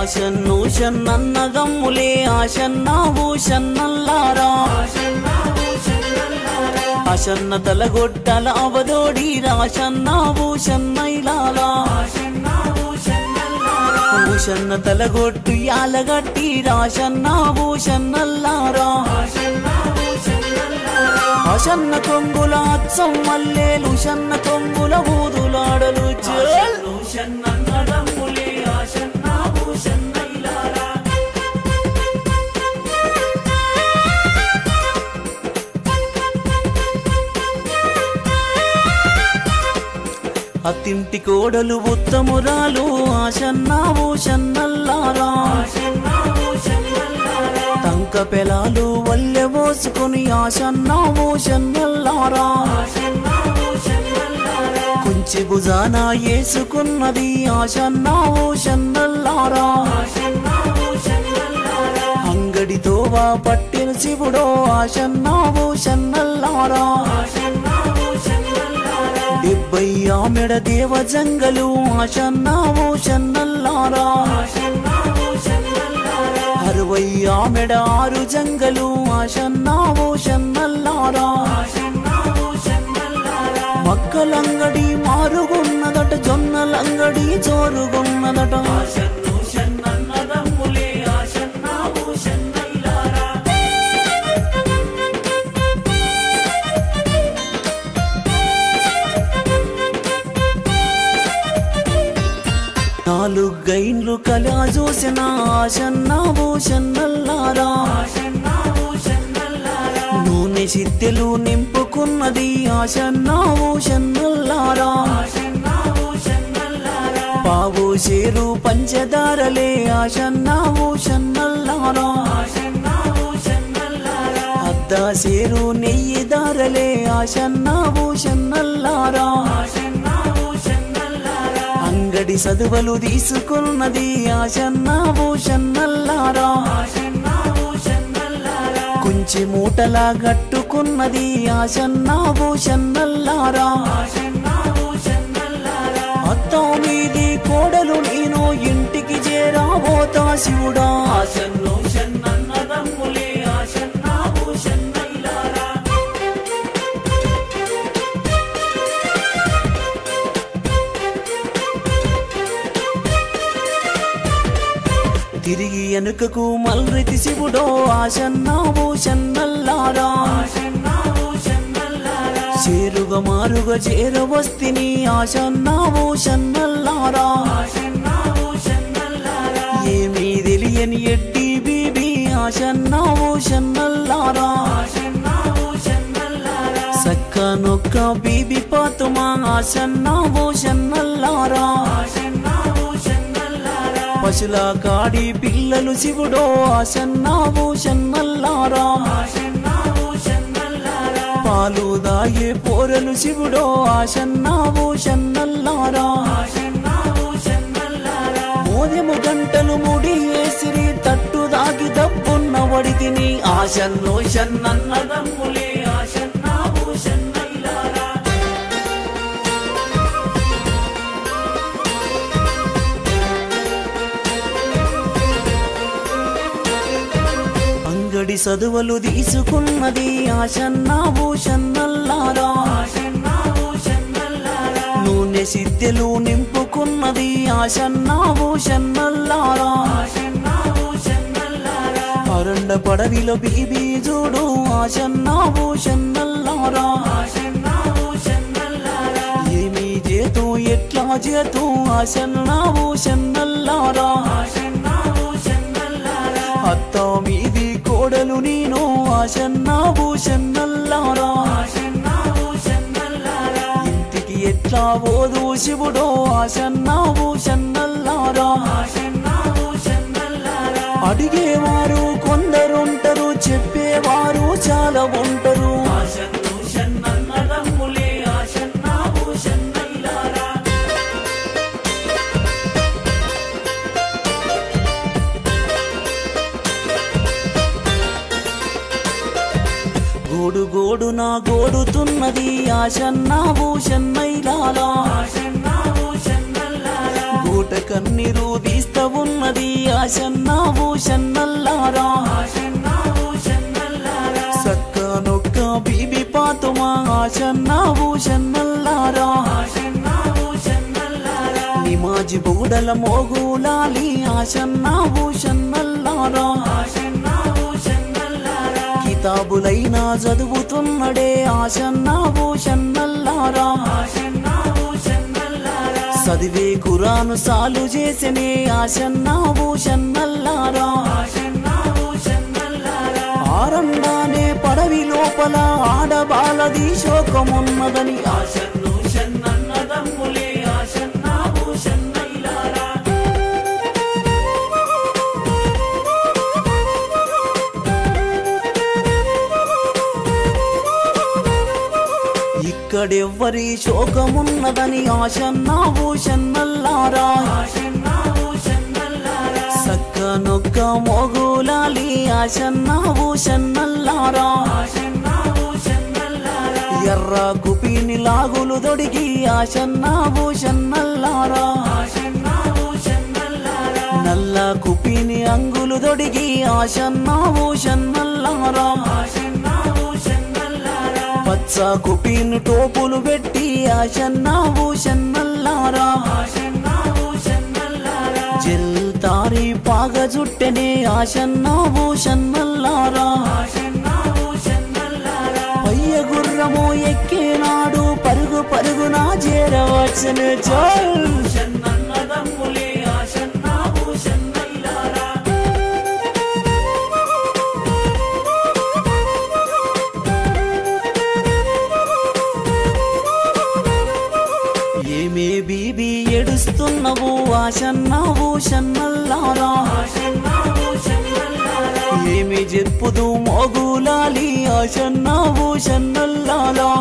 ఆశన్ను షన్నన్నదమ్ములే ఆశన్నావు షన్నల్లారా ఆశన్న తలగొట్టల అవదోడి రాశన్నావు షన్నైలాలా ఊషన్న తలగొట్టు యాలగట్టి రాశన్నావు షన్నల్లారా ఆశన్న కొంగుల అచ్చం మల్లేలు షన్న కొంగుల ఊదులాడలు షన్నన్నదమ్ములే ఆశన్నావు షన్నైలారా అత్తింటి కోడలు ఉత్తమురాలు ఆశన్నావు షన్నల్లారా టంక పెలాలు వల్లె పోసుకుని ఆశన్నావు షన్నల్లారా కుంచి భుజాన వేసుకున్నది ఆశన్నావు షన్నల్లారా అంగడితోవా పట్టిన శివుడో ఆశన్నావు షన్నల్లారా 70 ఆమెడ దేవ జంగలు ఆశన్నావు షన్నల్లారా 60 ఆమెడ 6 జంగలు ఆశన్నావు షన్నల్లారా మక్కలంగడి మారుగున్నదట జొన్నలంగడి జోరుగున్నదట నాలుగైన్లు కలా చూసిన ఆశన్నావు షన్నల్లారా నూనె సిద్దెలు నింపుకున్నది ఆశన్నావు షన్నల్లారా పావు చేరు పంచదారలే ఆశన్నావు షన్నల్లారా అద్దా చేరు నెయ్యి దారలే ఆశన్నావు షన్నల్లారా అంగడి చదువులు తీసుకున్నది ఆశన్నావు షన్నల్లారా కుంచి మూటలా గట్టుకున్నది ఆశన్నావు షన్నల్లారా అత్తం మీది కోడలు నేను ఇంటికి చేరాబోతా శివుడా ఆశన్ను షన్నన్నదమ్ములే ఆశన్నావు షన్నైలారా తిరిగి వెనుకకు మల్రెతి శివుడో ఆశన్నావు షన్నల్లారా చేరుగా మారుగా చేరవస్తిని ఆశన్నావు షన్నల్లారా ఏమీ తెలియని ఎడ్డి బీబీ ఆశన్నావు షన్నల్లారా సక్క నొక్క బీబీ పాతుమా ఆశన్నావు షన్నల్లారా పశుల కాడి పిల్లలు శివుడో ఆశన్నావు షన్నల్లారా పాలు దాగే పోరలు శివుడో ఆశన్నావు షన్నల్లారా మోదెము గంటలు ముడి వేసిరి తట్టు దాగి దబ్బున్న వడితిని ఆశన్నో షన్నన్నదమ్ములే ఆశన్నావు షన్నైలారా అంగడి చదువులు తీసుకున్నది ఆశన్నావు షన్నల్లారా నూనె సిద్దెలు నింపుకున్నది ఆశన్నావు షన్నల్లారా అరండ పడవిలో బీబీ చూడు ఆశన్నావు షన్నల్లారా ఏమీ చేతు ఎట్లా చేతు ఆశన్నావు షన్నల్లారా అత్త మీది కోడలు నేను ఆశన్నావు షన్నల్లారా ఇంటికి ఎట్లా పోదు శివుడో ఆశన్నావు షన్నల్లారా అడిగేవారు కొందరుంటారు చెప్పేవారు చాలా ఉంటారు ఆశన్ను షన్నన్నదమ్ములే ఆశన్నావు షన్నైలారా గోడు గోడు నా గోడుతున్నది ఆశన్నావు షన్నైలాలా గూట కన్నీరు తీస్తా ఉన్నది ఆశన్నావు షన్నల్లారా సక్కనొక్క బీబీ పాతుమా ఆశన్నావు షన్నల్లారా నిమాజి బూడల మోగులాలి ఆశన్నావు షన్నల్లారా కితాబులైనా చదువుతున్నడే ఆశన్నావు షన్నల్లారా చదివే ఖురాను సాలు చేసనే ఆశన్నావు షన్నల్లారా ఆరండానే పడవి లోపల ఆడబాలది శోకమున్నదని ఆశన్ను షన్నన్నదమ్ములే ఆశన్నావు షన్నల్లారా ఇక్కడెవ్వరి శోకమున్నదని ఆశన్నావు షన్నల్లారా సక్కనొక్క మోగులాలి ఆశన్నావు షన్నల్లారా ఎర్ర కుపిని లాగులు దొడిగి ఆశన్నావు షన్నల్లారా నల్ల కుపిని అంగులు దొడిగి ఆశన్నావు షన్నల్లారా పచ్చ కుపిను టోపులు పెట్టి ఆశన్నావు షన్నల్లారా జిల్తారి పాగ జుట్టెనే ఆశన్నావు షన్నల్లారా పయ్య గుర్రము ఎక్కేనాడు పరుగు పరుగున చేరవచ్చను చాలు షన్నన్నదమ్ములే ఆశన్నావు షన్నల్లారా ఏమే బీబీ ఏడుస్తున్నవు ఆశన్నావు షన్నల్లారా ఏమి చెప్పుదు మోగులాలి ఆశన్నావు షన్నల్లారా